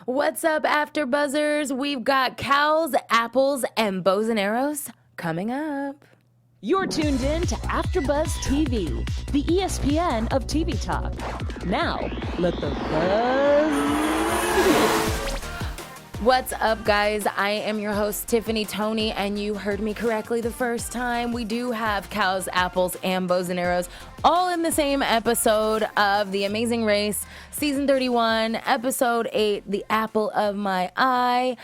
What's up, AfterBuzzers? We've got cows, apples, and bows and arrows coming up. You're tuned in to AfterBuzz TV, the ESPN of TV talk. Now, let the buzz begin. What's up, guys? I am your host, Tiffany Toney, and you heard me correctly the first time. We do have cows, apples, and bows and arrows all in the same episode of The Amazing Race, Season 31, Episode 8, The Apple of My Eye.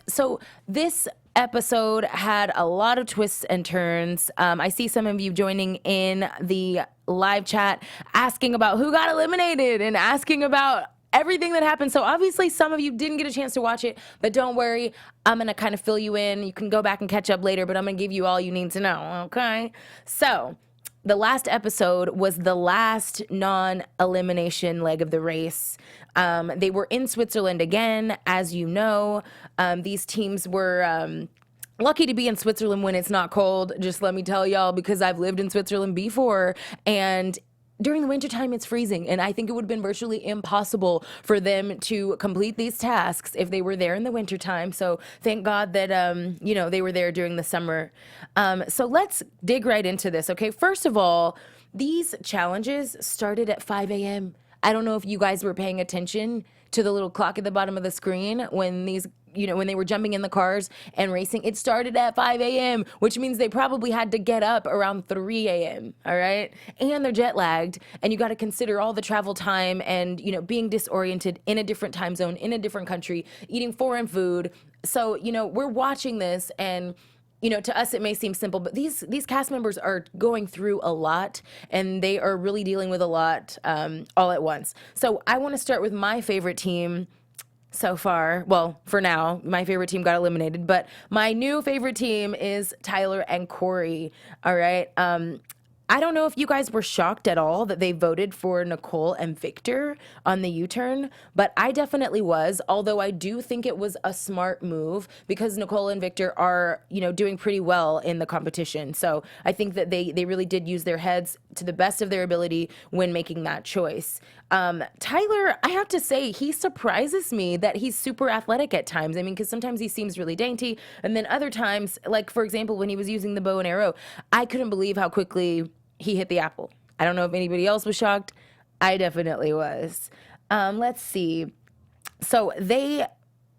So this episode had a lot of twists and turns. I see some of you joining in the live chat asking about who got eliminated and asking about everything that happened. So obviously some of you didn't get a chance to watch it, but don't worry. I'm going to kind of fill you in. You can go back and catch up later, but I'm going to give you all you need to know, okay? So the last episode was the last non-elimination leg of the race. They were in Switzerland again, as you know. These teams were lucky to be in Switzerland when it's not cold, just let me tell y'all, because I've lived in Switzerland before, and during the wintertime, it's freezing, and I think it would have been virtually impossible for them to complete these tasks if they were there in the wintertime. So thank God that, they were there during the summer. So let's dig right into this, okay? First of all, these challenges started at 5 a.m. I don't know if you guys were paying attention to the little clock at the bottom of the screen when these when they were jumping in the cars and racing. It started at 5 a.m., which means they probably had to get up around 3 a.m., all right? And they're jet lagged, and you got to consider all the travel time and, being disoriented in a different time zone, in a different country, eating foreign food. So, we're watching this, and to us, it may seem simple, but these cast members are going through a lot, and they are really dealing with a lot all at once. So I want to start with my favorite team so far. Well, for now, my favorite team got eliminated, but my new favorite team is Tyler and Korey. All right. I don't know if you guys were shocked at all that they voted for Nicole and Victor on the U-turn, but I definitely was, although I do think it was a smart move because Nicole and Victor are, doing pretty well in the competition. So I think that they really did use their heads to the best of their ability when making that choice. Tyler, I have to say, he surprises me that he's super athletic at times. I mean, because sometimes he seems really dainty, and then other times, like, for example, when he was using the bow and arrow, I couldn't believe how quickly he hit the apple. I don't know if anybody else was shocked. I definitely was. Let's see. So they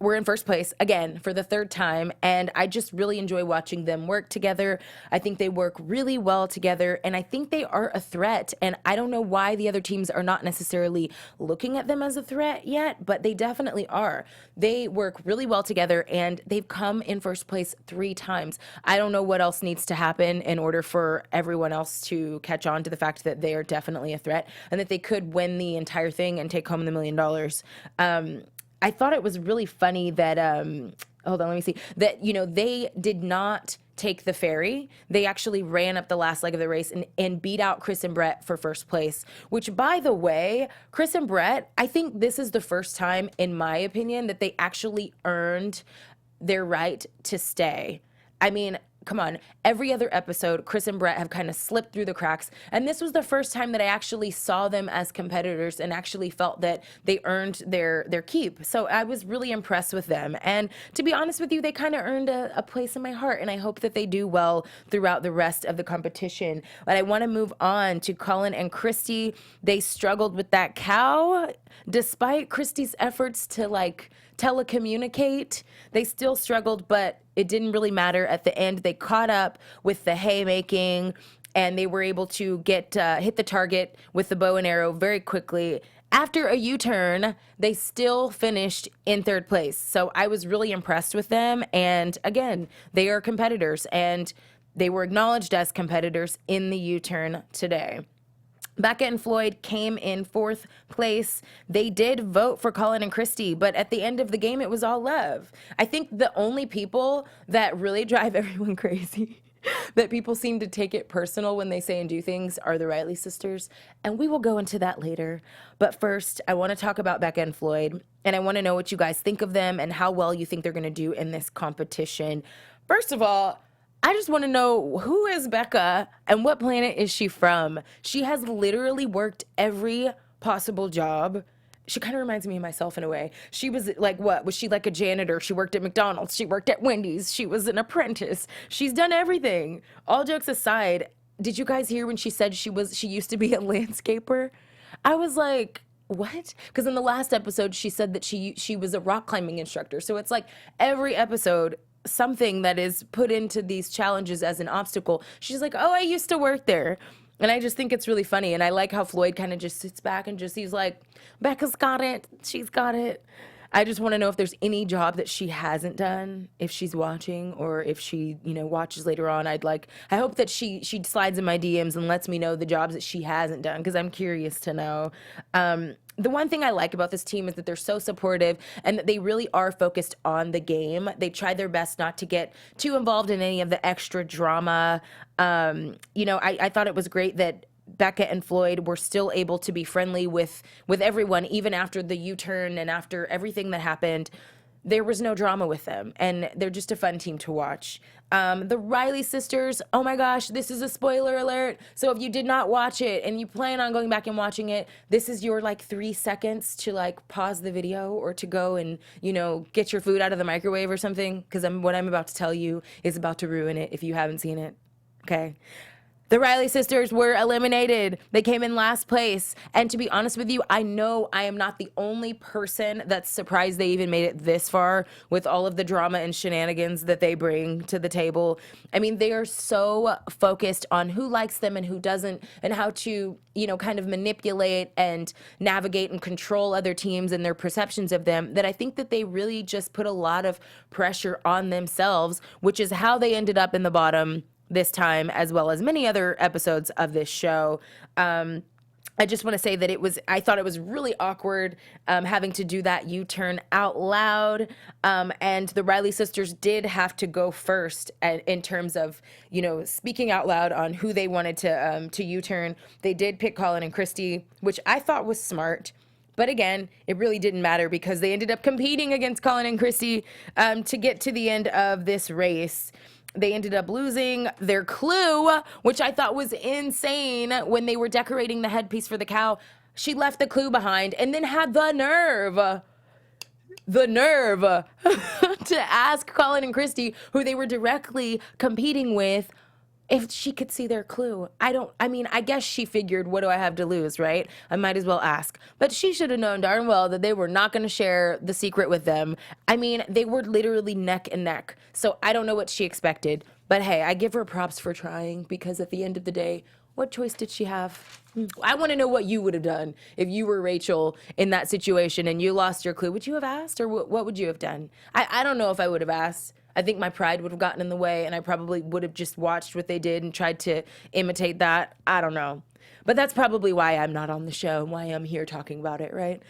were in first place again for the third time, and I just really enjoy watching them work together. I think they work really well together, and I think they are a threat, and I don't know why the other teams are not necessarily looking at them as a threat yet, but they definitely are. They work really well together, and they've come in first place 3 times. I don't know what else needs to happen in order for everyone else to catch on to the fact that they are definitely a threat and that they could win the entire thing and take home the $1 million. I thought it was really funny that, hold on, let me see, that, they did not take the ferry. They actually ran up the last leg of the race and beat out Chris and Brett for first place, which, by the way, Chris and Brett, I think this is the first time, in my opinion, that they actually earned their right to stay. I mean, come on, every other episode, Chris and Brett have kind of slipped through the cracks, and this was the first time that I actually saw them as competitors and actually felt that they earned their keep. So I was really impressed with them, and to be honest with you, they kind of earned a place in my heart, and I hope that they do well throughout the rest of the competition. But I want to move on to Colin and Christy. They struggled with that cow, despite Christy's efforts to telecommunicate. They still struggled, but it didn't really matter. At the end, they caught up with the haymaking, and they were able to hit the target with the bow and arrow very quickly. After a U-turn, they still finished in third place. So I was really impressed with them. And again, they are competitors, and they were acknowledged as competitors in the U-turn today. Becca and Floyd came in 4th place. They did vote for Colin and Christy, but at the end of the game, it was all love. I think the only people that really drive everyone crazy, that people seem to take it personal when they say and do things, are the Reilly sisters, and we will go into that later. But first, I want to talk about Becca and Floyd, and I want to know what you guys think of them and how well you think they're going to do in this competition. First of all, I just want to know, who is Becca and what planet is she from? She has literally worked every possible job she kind of reminds me of myself in a way. She was like, what? Was she like a janitor? She worked at McDonald's. She worked at Wendy's. She was an apprentice. She's done everything. All jokes aside, did you guys hear when she said she used to be a landscaper? I was like, what? Because in the last episode, she said that she was a rock climbing instructor. So it's like every episode, something that is put into these challenges as an obstacle. She's like, oh, I used to work there. And I just think it's really funny. And I like how Floyd kind of just sits back and he's like, Becca's got it. She's got it. I just want to know if there's any job that she hasn't done, if she's watching or if she, watches later on. I hope that she slides in my DMs and lets me know the jobs that she hasn't done, because I'm curious to know. The one thing I like about this team is that they're so supportive and that they really are focused on the game. They try their best not to get too involved in any of the extra drama. I thought it was great that Becca and Floyd were still able to be friendly with everyone, even after the U-turn and after everything that happened. There was no drama with them, and they're just a fun team to watch. The Reilly sisters, oh my gosh, this is a spoiler alert. So if you did not watch it and you plan on going back and watching it, this is your 3 seconds to pause the video or to go and, get your food out of the microwave or something, because what I'm about to tell you is about to ruin it if you haven't seen it. Okay. The Reilly sisters were eliminated. They came in last place. And to be honest with you, I know I am not the only person that's surprised they even made it this far with all of the drama and shenanigans that they bring to the table. I mean, they are so focused on who likes them and who doesn't, and how to, kind of manipulate and navigate and control other teams and their perceptions of them, that I think that they really just put a lot of pressure on themselves, which is how they ended up in the bottom this time, as well as many other episodes of this show. I just want to say that I thought it was really awkward having to do that U-turn out loud. And the Reilly sisters did have to go first in terms of, speaking out loud on who they wanted to U-turn. They did pick Colin and Christy, which I thought was smart. But again, it really didn't matter because they ended up competing against Colin and Christy to get to the end of this race. They ended up losing their clue, which I thought was insane. When they were decorating the headpiece for the cow, she left the clue behind and then had the nerve to ask Colin and Christy, who they were directly competing with, if she could see their clue. I guess she figured, what do I have to lose, right? I might as well ask. But she should have known darn well that they were not going to share the secret with them. They were literally neck and neck. So I don't know what she expected. But hey, I give her props for trying, because at the end of the day, what choice did she have? I want to know what you would have done if you were Rachel in that situation and you lost your clue. Would you have asked, or what would you have done? I don't know if I would have asked. I think my pride would have gotten in the way, and I probably would have just watched what they did and tried to imitate that. I don't know. But that's probably why I'm not on the show and why I'm here talking about it, right?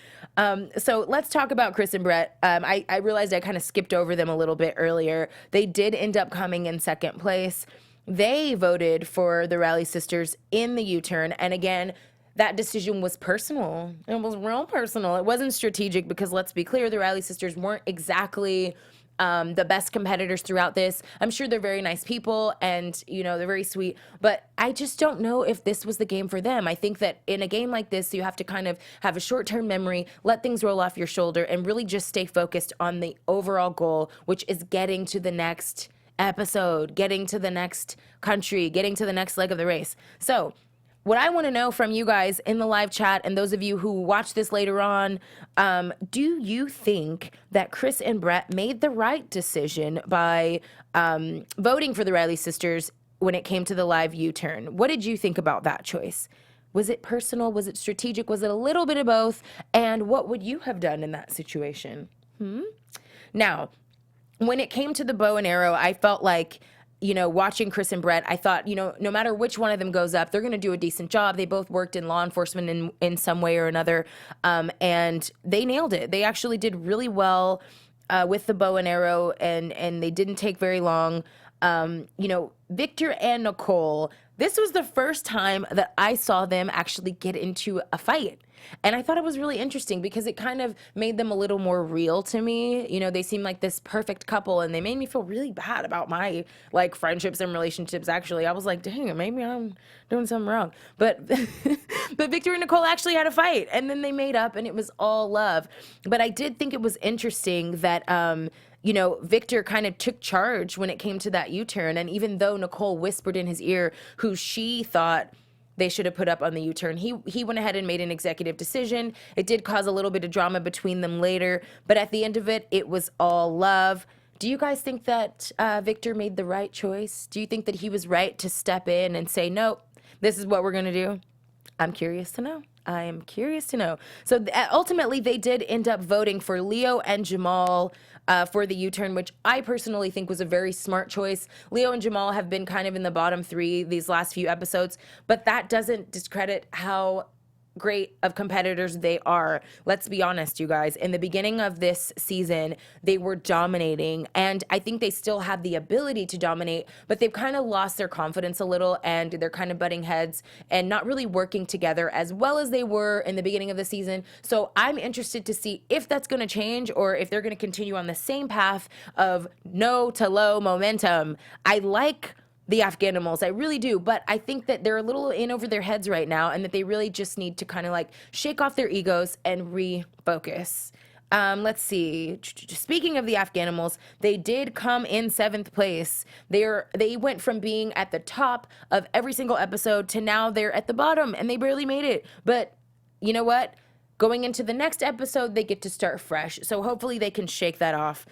So let's talk about Chris and Brett. I realized I kind of skipped over them a little bit earlier. They did end up coming in second place. They voted for the Reilly sisters in the U-turn, and again, that decision was personal. It was real personal. It wasn't strategic, because let's be clear, the Reilly sisters weren't exactly the best competitors throughout this. I'm sure they're very nice people and, they're very sweet, but I just don't know if this was the game for them. I think that in a game like this, you have to kind of have a short-term memory, let things roll off your shoulder, and really just stay focused on the overall goal, which is getting to the next episode, getting to the next country, getting to the next leg of the race. So what I want to know from you guys in the live chat, and those of you who watch this later on, do you think that Chris and Brett made the right decision by voting for the Reilly sisters when it came to the live U-turn? What did you think about that choice? Was it personal? Was it strategic? Was it a little bit of both? And what would you have done in that situation? Now, when it came to the bow and arrow, I felt like, watching Chris and Brett, I thought, no matter which one of them goes up, they're going to do a decent job. They both worked in law enforcement in some way or another, and they nailed it. They actually did really well with the bow and arrow, and they didn't take very long. Victor and Nicole, this was the first time that I saw them actually get into a fight. And I thought it was really interesting because it kind of made them a little more real to me. You know, they seemed like this perfect couple and they made me feel really bad about my like friendships and relationships. Actually, I was like, dang, maybe I'm doing something wrong. But but Victor and Nicole actually had a fight and then they made up and it was all love. But I did think it was interesting that you know, Victor kind of took charge when it came to that U-turn. And even though Nicole whispered in his ear who she thought they should have put up on the U-turn, he went ahead and made an executive decision. It did cause a little bit of drama between them later, but at the end of it, it was all love. Do you guys think that Victor made the right choice? Do you think that he was right to step in and say, no, this is what we're going to do? I'm curious to know. I am curious to know. So ultimately, they did end up voting for Leo and Jamal for the U-turn, which I personally think was a very smart choice. Leo and Jamal have been kind of in the bottom three these last few episodes, but that doesn't discredit how great of competitors they are. Let's be honest, you guys. In the beginning of this season, they were dominating, and I think they still have the ability to dominate, but they've kind of lost their confidence a little, and they're kind of butting heads and not really working together as well as they were in the beginning of the season. So I'm interested to see if that's going to change or if they're going to continue on the same path of no to low momentum. I like the Afghan Emals, I really do, but I think that they're a little in over their heads right now and that they really just need to kind of like shake off their egos and refocus. Let's see. Speaking of the Afghan Emals, they did come in 7th place. They went from being at the top of every single episode to now they're at the bottom and they barely made it. But you know what? Going into the next episode, they get to start fresh. So hopefully they can shake that off.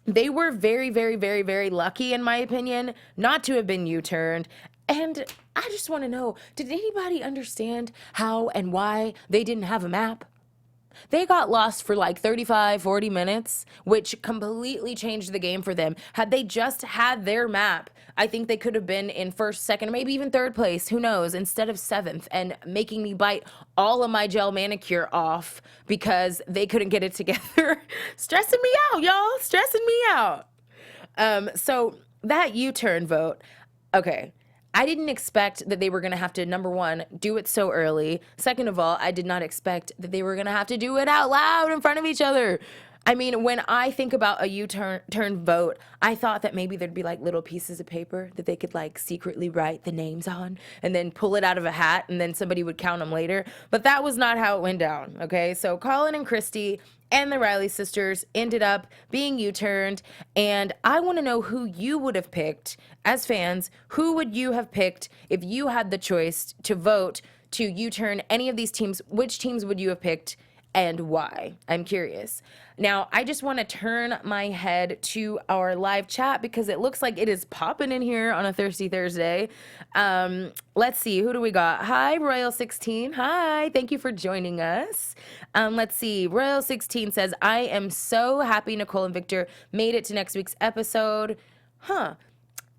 They were very, very, very, very lucky, in my opinion, not to have been U-turned. And I just want to know, did anybody understand how and why they didn't have a map? They got lost for like 35, 40 minutes, which completely changed the game for them. Had they just had their map, I think they could have been in 1st, 2nd, maybe even 3rd place, who knows, instead of 7th, and making me bite all of my gel manicure off because they couldn't get it together. Stressing me out, y'all, stressing me out. So that U-turn vote, okay. I didn't expect that they were going to have to, number one, do it so early. Second of all, I did not expect that they were going to have to do it out loud in front of each other. I mean, when I think about a U-turn vote, I thought that maybe there'd be like little pieces of paper that they could like secretly write the names on and then pull it out of a hat and then somebody would count them later. But that was not how it went down, okay? So Colin and Christy and the Reilly sisters ended up being U-turned, and I want to know who you would have picked as fans. Who would you have picked if you had the choice to vote to U-turn any of these teams? Which teams would you have picked and why? I'm curious. Now, I just want to turn my head to our live chat because it looks like it is popping in here on a Thirsty Thursday. Let's see, who do we got? Hi, Royal16. Hi, thank you for joining us. Let's see, Royal16 says, I am so happy Nicole and Victor made it to next week's episode.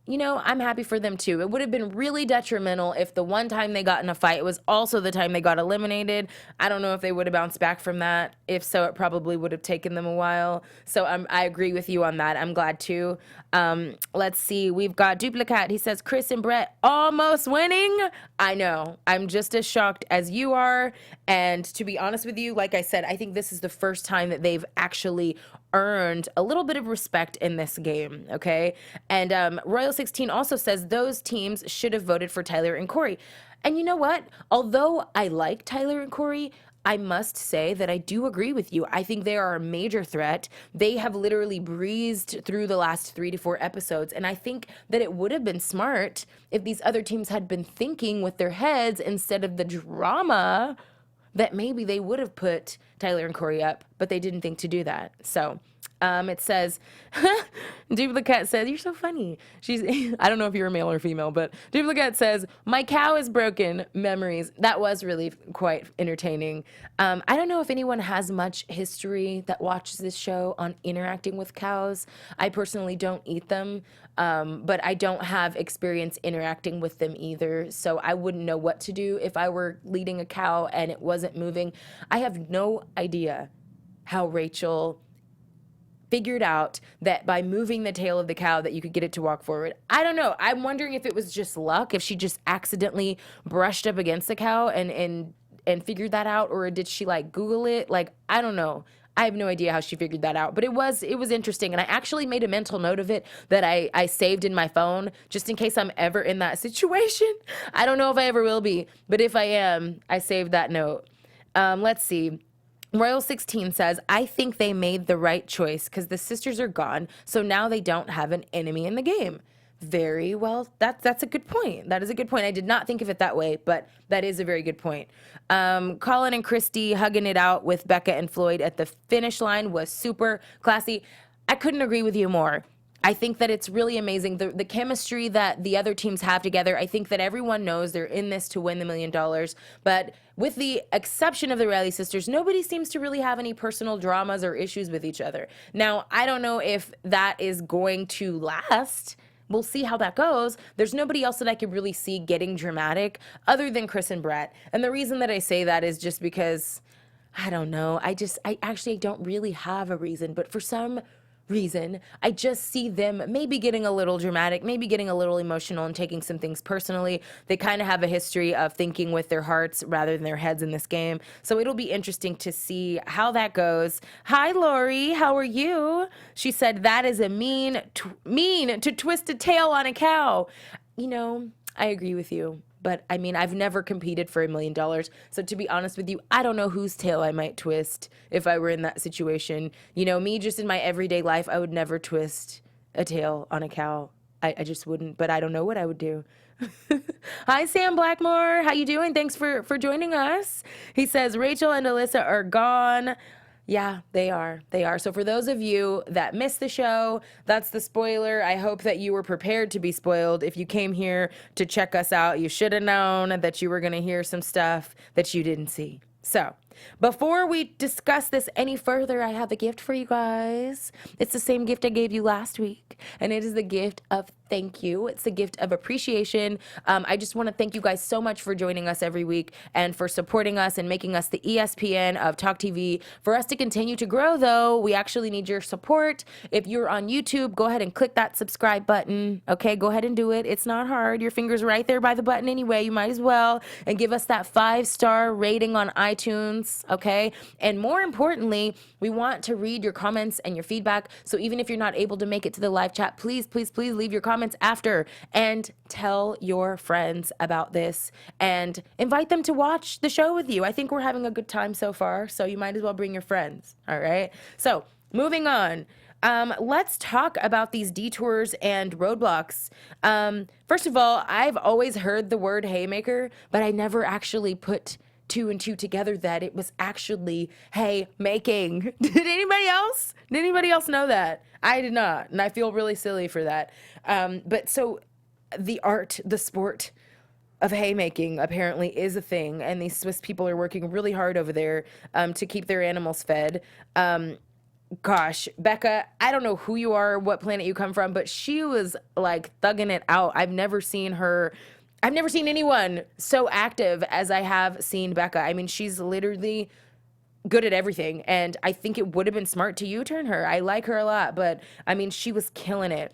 You know, I'm happy for them too. It would have been really detrimental if the one time they got in a fight was also the time they got eliminated. I don't know if they would have bounced back from that. If so, it probably would have taken them a while. So I agree with you on that. I'm glad too. Let's see. We've got Duplicate. He says, Chris and Brett almost winning. I know. I'm just as shocked as you are. And to be honest with you, like I said, I think this is the first time that they've actually earned a little bit of respect in this game, okay? And Royal16 also says those teams should have voted for Tyler and Korey. And you know what? Although I like Tyler and Korey, I must say that I do agree with you. I think they are a major threat. They have literally breezed through the last 3 to 4 episodes, and I think that it would have been smart if these other teams had been thinking with their heads instead of the drama that maybe they would have put Tyler and Korey up, but they didn't think to do that. So it says, Duplicate says, you're so funny. I don't know if you're a male or female, but Duplicate says, my cow is broken, memories. That was really quite entertaining. I don't know if anyone has much history that watches this show on interacting with cows. I personally don't eat them, but I don't have experience interacting with them either. So I wouldn't know what to do if I were leading a cow and it wasn't moving. I have no idea how Rachel figured out that by moving the tail of the cow that you could get it to walk forward. I don't know. I'm wondering if it was just luck, if she just accidentally brushed up against the cow and figured that out, or did she like Google it? Like, I don't know. I have no idea how she figured that out, but it was interesting. And I actually made a mental note of it that I saved in my phone just in case I'm ever in that situation. I don't know if I ever will be, but if I am, I saved that note. Let's see. Royal 16 says, I think they made the right choice because the sisters are gone, so now they don't have an enemy in the game. Very well. That's a good point. That is a good point. I did not think of it that way, but that is a very good point. Colin and Christy hugging it out with Becca and Floyd at the finish line was super classy. I couldn't agree with you more. I think that it's really amazing, the chemistry that the other teams have together. I think that everyone knows they're in this to win the $1 million. But with the exception of the Reilly sisters, nobody seems to really have any personal dramas or issues with each other. Now, I don't know if that is going to last. We'll see how that goes. There's nobody else that I could really see getting dramatic other than Chris and Brett. And the reason that I say that is just because, I don't know. I actually don't really have a reason, but for some reason, I just see them maybe getting a little dramatic, maybe getting a little emotional and taking some things personally. They kind of have a history of thinking with their hearts rather than their heads in this game. So it'll be interesting to see how that goes. Hi, Lori. How are you? She said, that is a mean to twist a tail on a cow. You know, I agree with you. But I mean, I've never competed for $1 million. So to be honest with you, I don't know whose tail I might twist if I were in that situation. You know, me just in my everyday life, I would never twist a tail on a cow. I just wouldn't, but I don't know what I would do. Hi, Sam Blackmore. How you doing? Thanks for joining us. He says, Rachel and Elissa are gone. Yeah, they are. They are. So for those of you that missed the show, that's the spoiler. I hope that you were prepared to be spoiled. If you came here to check us out, you should have known that you were going to hear some stuff that you didn't see. So before we discuss this any further, I have a gift for you guys. It's the same gift I gave you last week, and it is the gift of thank you. It's the gift of appreciation. I just want to thank you guys so much for joining us every week and for supporting us and making us the ESPN of Talk TV. For us to continue to grow, though, we actually need your support. If you're on YouTube, go ahead and click that subscribe button. Okay, go ahead and do it. It's not hard. Your finger's right there by the button anyway. You might as well. And give us that 5-star rating on iTunes, okay? And more importantly, we want to read your comments and your feedback. So even if you're not able to make it to the live chat, please, please, please leave your comments after and tell your friends about this and invite them to watch the show with you. I think we're having a good time so far, so you might as well bring your friends, all right? So moving on. Let's talk about these detours and roadblocks. First of all, I've always heard the word haymaker, but I never actually put 2 and 2 together that it was actually haymaking. Did anybody else? Did anybody else know that? I did not, and I feel really silly for that. But so the art, the sport of haymaking apparently is a thing, and these Swiss people are working really hard over there to keep their animals fed. Gosh, Becca, I don't know who you are, what planet you come from, but she was like thugging it out. I've never seen anyone so active as I have seen Becca. I mean, she's literally good at everything, and I think it would have been smart to U-turn her. I like her a lot, but I mean, she was killing it.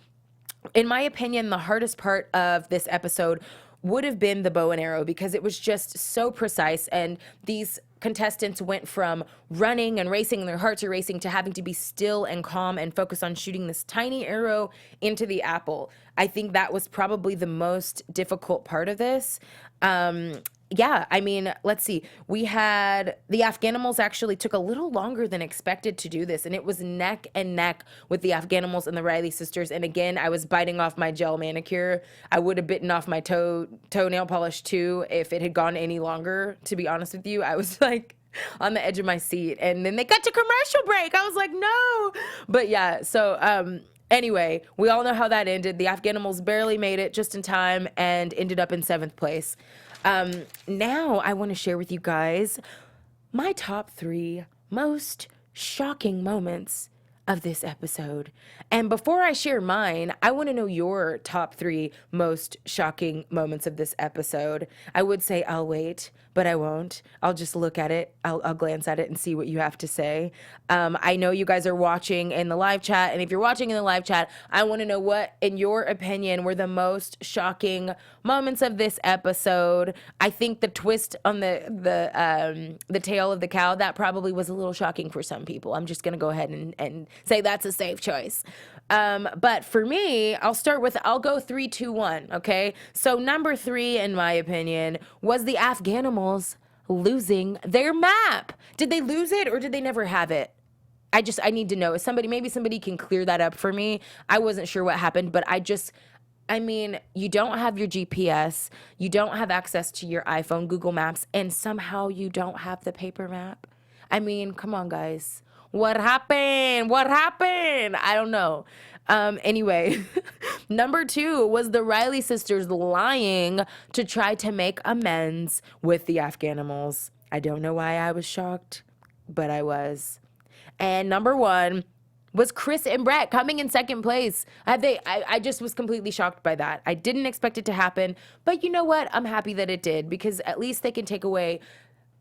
In my opinion, the hardest part of this episode would have been the bow and arrow because it was just so precise, and these contestants went from running and racing and their hearts are racing to having to be still and calm and focus on shooting this tiny arrow into the apple. I think that was probably the most difficult part of this. Yeah, I mean, let's see. We had the Afghan Emals actually took a little longer than expected to do this, and it was neck and neck with the Afghan Emals and the Reilly sisters. And again, I was biting off my gel manicure. I would have bitten off my toenail polish too if it had gone any longer, to be honest with you. I was like on the edge of my seat, and then they got to commercial break. I was like, no. But yeah, so anyway, we all know how that ended. The Afghan Emals barely made it just in time and ended up in 7th place. Now I want to share with you guys my top 3 most shocking moments of this episode. And before I share mine, I want to know your top 3 most shocking moments of this episode. I would say I'll wait, but I won't. I'll just look at it. I'll glance at it and see what you have to say. I know you guys are watching in the live chat, and if you're watching in the live chat, I want to know what, in your opinion, were the most shocking moments of this episode. I think the twist on the tail of the cow, that probably was a little shocking for some people. I'm just gonna go ahead and say that's a safe choice. But for me, I'll go 3, 2, 1. Okay. So number 3, in my opinion, was the Afghan Emals losing their map. Did they lose it or did they never have it? I need to know. Maybe somebody can clear that up for me. I wasn't sure what happened, but you don't have your GPS, you don't have access to your iPhone, Google Maps, and somehow you don't have the paper map. Come on, guys. What happened? I don't know. Anyway, number 2 was the Reilly sisters lying to try to make amends with the Afghan Emals. I don't know why I was shocked, but I was. And number 1 was Chris and Brett coming in second place. I just was completely shocked by that. I didn't expect it to happen, but you know what? I'm happy that it did, because at least they can take away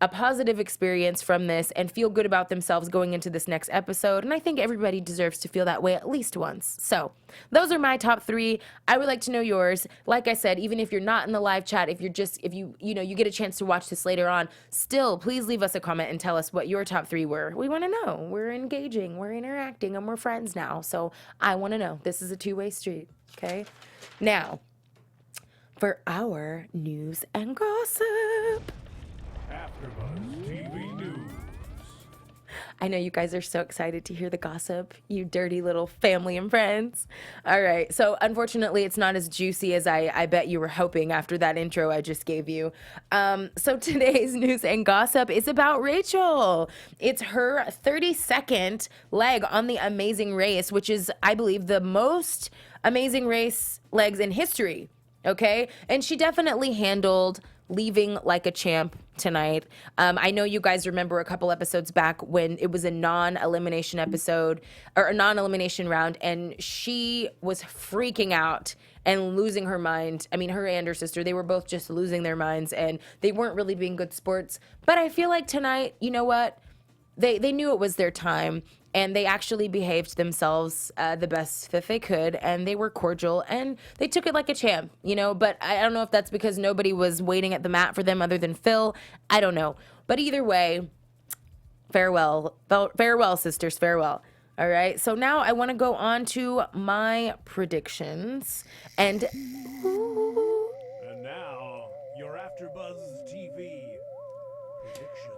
a positive experience from this and feel good about themselves going into this next episode. And I think everybody deserves to feel that way at least once. So those are my top 3. I would like to know yours. Like I said, even if you're not in the live chat, if you get a chance to watch this later on, still please leave us a comment and tell us what your top 3 were. We want to know. We're engaging, we're interacting, and we're friends now. So I want to know. This is a two-way street. Okay. Now, for our news and gossip. AfterBuzz TV News. I know you guys are so excited to hear the gossip, you dirty little family and friends. All right, so unfortunately, it's not as juicy as I bet you were hoping after that intro I just gave you. So today's news and gossip is about Rachel. It's her 32nd leg on the Amazing Race, which is, I believe, the most Amazing Race legs in history, okay? And she definitely handled leaving like a champ tonight. I know you guys remember a couple episodes back when it was a non-elimination episode or a non-elimination round, and she was freaking out and losing her mind. Her and her sister, they were both just losing their minds, and they weren't really being good sports. But I feel like tonight, you know what? They knew it was their time, and they actually behaved themselves the best that they could, and they were cordial, and they took it like a champ, but I don't know if that's because nobody was waiting at the mat for them other than Phil. I don't know. But either way, farewell, sisters, farewell. All right, so now I want to go on to my predictions, and And now, your AfterBuzz TV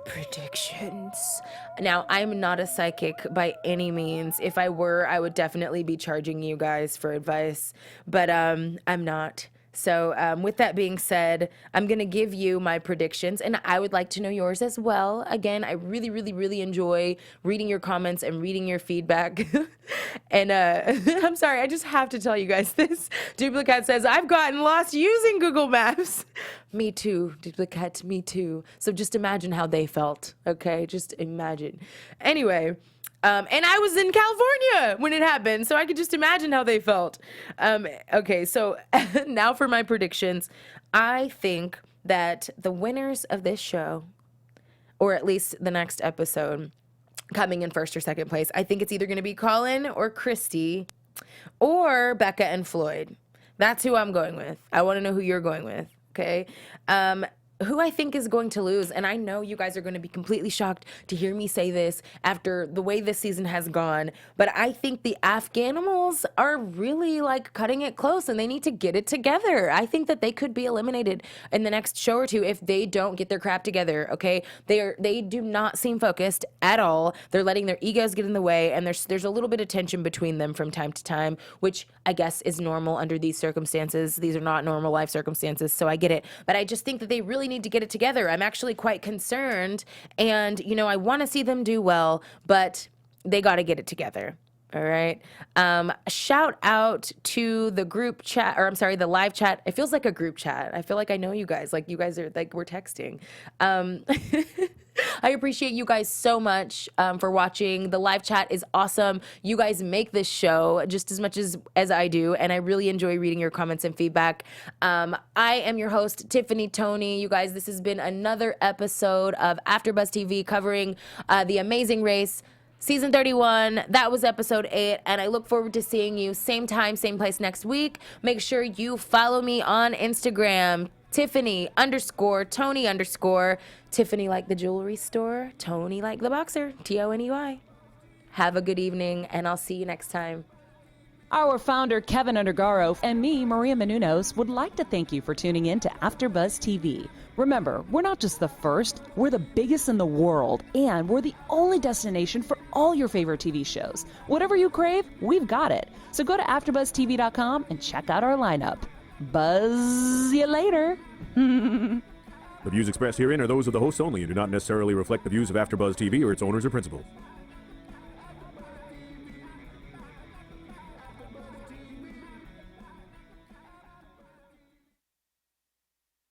predictions. Now, I'm not a psychic by any means. If I were, I would definitely be charging you guys for advice, but I'm not. So with that being said, I'm going to give you my predictions, and I would like to know yours as well. Again, I really, really, really enjoy reading your comments and reading your feedback. And I'm sorry, I just have to tell you guys this. Duplicate says, I've gotten lost using Google Maps. Me too, Duplicate, me too. So just imagine how they felt, okay? Just imagine. Anyway. And I was in California when it happened, so I could just imagine how they felt. Okay, so now for my predictions. I think that the winners of this show, or at least the next episode, coming in first or second place, I think it's either going to be Colin or Christy or Becca and Floyd. That's who I'm going with. I want to know who you're going with, okay? Who I think is going to lose, and I know you guys are going to be completely shocked to hear me say this after the way this season has gone, but I think the Afghan Emals are really cutting it close, and they need to get it together. I think that they could be eliminated in the next show or two if they don't get their crap together, okay? They do not seem focused at all. They're letting their egos get in the way, and there's a little bit of tension between them from time to time, which I guess is normal under these circumstances. These are not normal life circumstances, so I get it. But I just think that they really need to get it together. I'm actually quite concerned, and I want to see them do well, but they got to get it together. All right. Shout out to the group chat, or I'm sorry, the live chat. It feels like a group chat. I feel like I know you guys. You guys are we're texting. I appreciate you guys so much for watching. The live chat is awesome. You guys make this show just as much as I do, and I really enjoy reading your comments and feedback. I am your host, Tiffany Toney. You guys, this has been another episode of AfterBuzz TV covering The Amazing Race. Season 31, that was episode 8, and I look forward to seeing you same time, same place next week. Make sure you follow me on Instagram, Tiffany_Toney_. Tiffany like the jewelry store, Toney like the boxer, Toney. Have a good evening, and I'll see you next time. Our founder, Kevin Undergaro, and me, Maria Menounos, would like to thank you for tuning in to AfterBuzz TV. Remember, we're not just the first, we're the biggest in the world, and we're the only destination for all your favorite TV shows. Whatever you crave, we've got it. So go to AfterBuzzTV.com and check out our lineup. Buzz you later. The views expressed herein are those of the hosts only and do not necessarily reflect the views of AfterBuzz TV or its owners or principals.